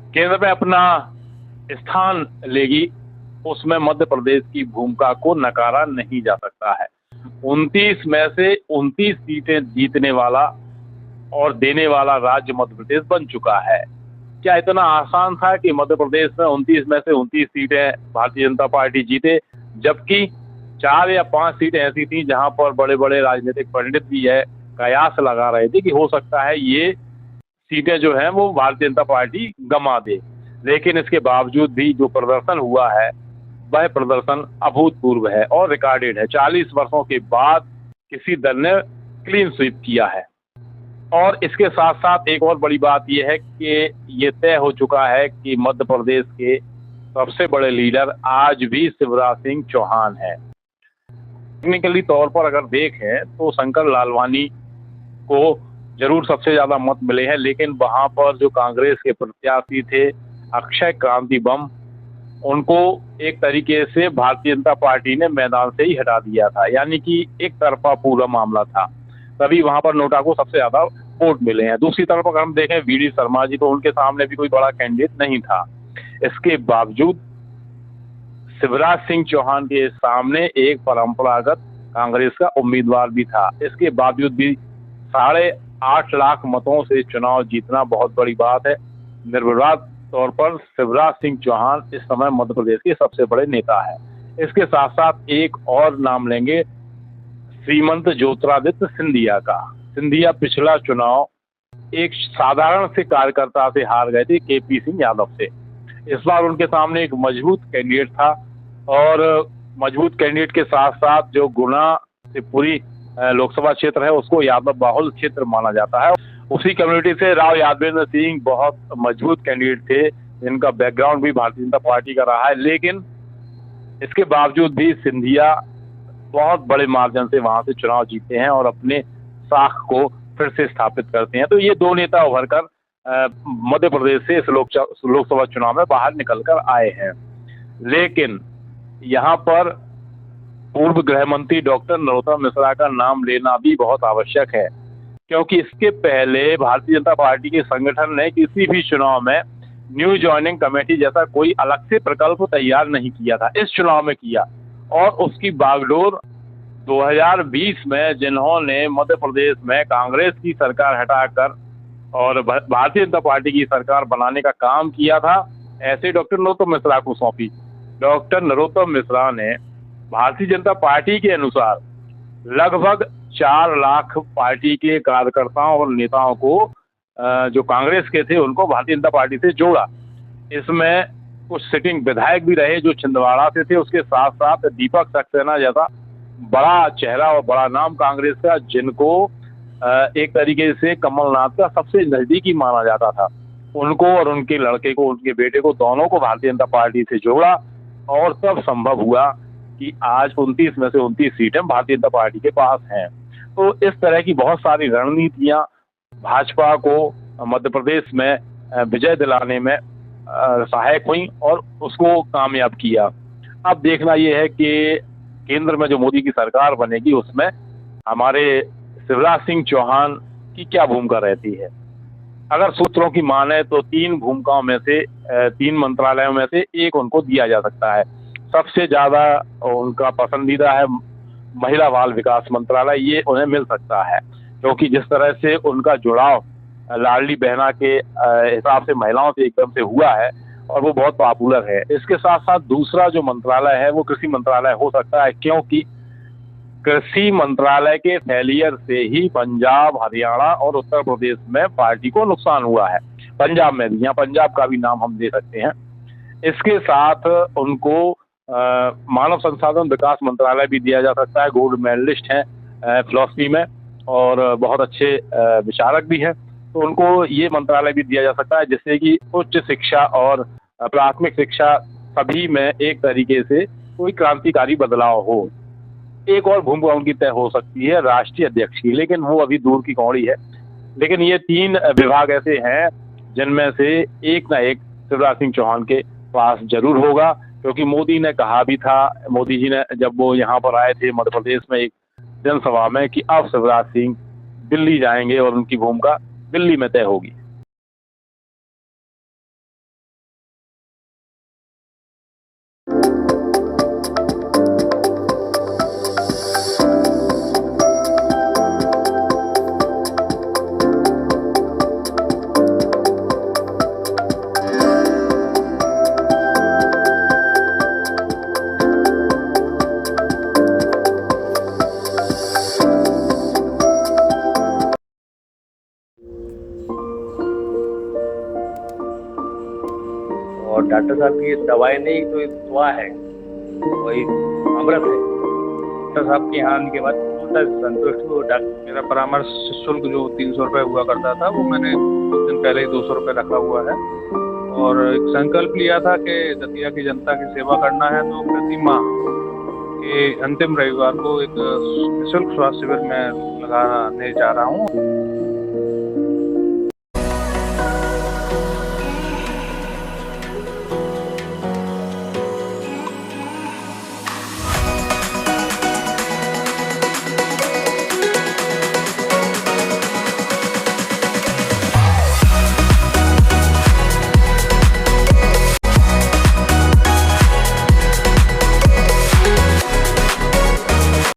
केंद्र में अपना स्थान लेगी, उसमें मध्य प्रदेश की भूमिका को नकारा नहीं जा सकता है। 29 में से 29 सीटें जीतने वाला और देने वाला राज्य मध्य प्रदेश बन चुका है। क्या इतना आसान था कि मध्य प्रदेश में 29 में से 29 सीटें भारतीय जनता पार्टी जीते, जबकि 4 या 5 सीटें ऐसी थी जहां पर बड़े बड़े राजनीतिक पंडित भी है कयास लगा रहे थे कि हो सकता है ये सीटें जो हैं वो भारतीय जनता पार्टी गंवा दे। लेकिन इसके बावजूद भी जो प्रदर्शन हुआ है वह प्रदर्शन अभूतपूर्व है और रिकॉर्डेड है। 40 वर्षों के बाद किसी दल ने क्लीन स्वीप किया है। और इसके साथ साथ एक और बड़ी बात यह है कि ये तय हो चुका है कि मध्य प्रदेश के सबसे बड़े लीडर आज भी शिवराज सिंह चौहान है। टेक्निकली तौर पर अगर देखें तो शंकर लालवानी को जरूर सबसे ज्यादा मत मिले हैं, लेकिन वहां पर जो कांग्रेस के प्रत्याशी थे अक्षय क्रांति बम, उनको एक तरीके से भारतीय जनता पार्टी ने मैदान से ही हटा दिया था, यानी कि एक तरफा पूरा मामला था। तभी वहां पर नोटा को सबसे ज्यादा वोट मिले हैं। दूसरी तरफ अगर हम देखें वीडी शर्मा जी, तो उनके सामने भी कोई बड़ा कैंडिडेट नहीं था। इसके बावजूद शिवराज सिंह चौहान के सामने एक परंपरागत कांग्रेस का उम्मीदवार भी था। इसके बावजूद भी 8.5 लाख मतों से चुनाव जीतना बहुत बड़ी बात है। निर्विवाद तौर पर शिवराज सिंह चौहान इस समय मध्य प्रदेश के सबसे बड़े नेता है। इसके साथ साथ एक और नाम लेंगे श्रीमंत ज्योतिरादित्य सिंधिया का। सिंधिया पिछला चुनाव एक साधारण से कार्यकर्ता से हार गए थे, केपी सिंह यादव से। इस बार उनके सामने एक मजबूत कैंडिडेट था और मजबूत कैंडिडेट के साथ साथ जो गुना से पूरी लोकसभा क्षेत्र है उसको यादव बाहुल क्षेत्र माना जाता है। उसी कम्युनिटी से राव यादवेंद्र सिंह बहुत मजबूत कैंडिडेट थे, जिनका बैकग्राउंड भी भारतीय जनता पार्टी का रहा है। लेकिन इसके बावजूद भी सिंधिया बहुत बड़े मार्जिन से वहां से चुनाव जीते हैं और अपने साख को फिर से स्थापित करते हैं। तो ये दो नेता उभर कर मध्य प्रदेश से इस लोकसभा चुनाव में बाहर निकल कर आए हैं। लेकिन यहाँ पर पूर्व गृह मंत्री डॉक्टर नरोत्तम मिश्रा का नाम लेना भी बहुत आवश्यक है, क्योंकि इसके पहले भारतीय जनता पार्टी के संगठन ने किसी भी चुनाव में न्यू ज्वाइनिंग कमेटी जैसा कोई अलग से प्रकल्प तैयार नहीं किया था। इस चुनाव में किया और उसकी बागडोर 2020 में जिन्होंने मध्य प्रदेश में कांग्रेस की सरकार हटाकर और भारतीय जनता पार्टी की सरकार बनाने का काम किया था, ऐसे डॉक्टर नरोत्तम मिश्रा को सौंपी। डॉक्टर नरोत्तम मिश्रा ने भारतीय जनता पार्टी के अनुसार लगभग 4 लाख पार्टी के कार्यकर्ताओं और नेताओं को जो कांग्रेस के थे उनको भारतीय जनता पार्टी से जोड़ा। इसमें कुछ सिटिंग विधायक भी रहे जो छिंदवाड़ा से थे। उसके साथ साथ दीपक सक्सेना जैसा बड़ा चेहरा और बड़ा नाम कांग्रेस का, जिनको एक तरीके से कमलनाथ का सबसे नजदीकी माना जाता था, उनको और उनके लड़के को, उनके बेटे को, दोनों को भारतीय जनता पार्टी से जोड़ा और तब संभव हुआ कि आज 29 में से 29 सीटें भारतीय जनता पार्टी के पास हैं। तो इस तरह की बहुत सारी रणनीतियां भाजपा को मध्य प्रदेश में विजय दिलाने में सहायक हुई और उसको कामयाब किया। अब देखना यह है कि केंद्र में जो मोदी की सरकार बनेगी उसमें हमारे शिवराज सिंह चौहान की क्या भूमिका रहती है। अगर सूत्रों की माने तो 3 भूमिकाओं में से 3 मंत्रालयों में से एक उनको दिया जा सकता है। सबसे ज्यादा उनका पसंदीदा है महिला बाल विकास मंत्रालय, ये उन्हें मिल सकता है, क्योंकि जिस तरह से उनका जुड़ाव लाडली बहना के हिसाब से महिलाओं से एकदम से हुआ है और वो बहुत पॉपुलर है। इसके साथ साथ दूसरा जो मंत्रालय है वो कृषि मंत्रालय हो सकता है, क्योंकि कृषि मंत्रालय के फेलियर से ही पंजाब, हरियाणा और उत्तर प्रदेश में पार्टी को नुकसान हुआ है। पंजाब में भी, यहाँ पंजाब का भी नाम हम दे सकते हैं। इसके साथ उनको मानव संसाधन विकास मंत्रालय भी दिया जा सकता है। गोल्ड मेडलिस्ट हैं फिलॉसफी में और बहुत अच्छे विचारक भी हैं, तो उनको ये मंत्रालय भी दिया जा सकता है, जिससे कि उच्च शिक्षा और प्राथमिक शिक्षा सभी में एक तरीके से कोई क्रांतिकारी बदलाव हो। एक और भूमिका उनकी तय हो सकती है राष्ट्रीय अध्यक्ष की, लेकिन वो अभी दूर की कौड़ी है। लेकिन ये 3 विभाग ऐसे हैं जिनमें से एक ना एक शिवराज सिंह चौहान के पास जरूर होगा, क्योंकि मोदी ने कहा भी था, मोदी जी ने जब वो यहाँ पर आए थे मध्य प्रदेश में एक जनसभा में, कि अब शिवराज सिंह दिल्ली जाएंगे और उनकी भूमिका दिल्ली में तय होगी। डॉक्टर साहब की दवाई नहीं तो दुआ है, वही अमृत है। डॉक्टर साहब के यहाँ आने के बाद पूर्ण संतुष्ट हूँ। डॉक्टर मेरा परामर्श शुल्क जो 300 रुपये हुआ करता था वो मैंने कुछ दिन पहले ही 200 रुपये रखा हुआ है, और एक संकल्प लिया था कि दतिया की जनता की सेवा करना है, तो प्रति माह के अंतिम रविवार को एक निःशुल्क स्वास्थ्य शिविर में लगाने जा रहा हूँ।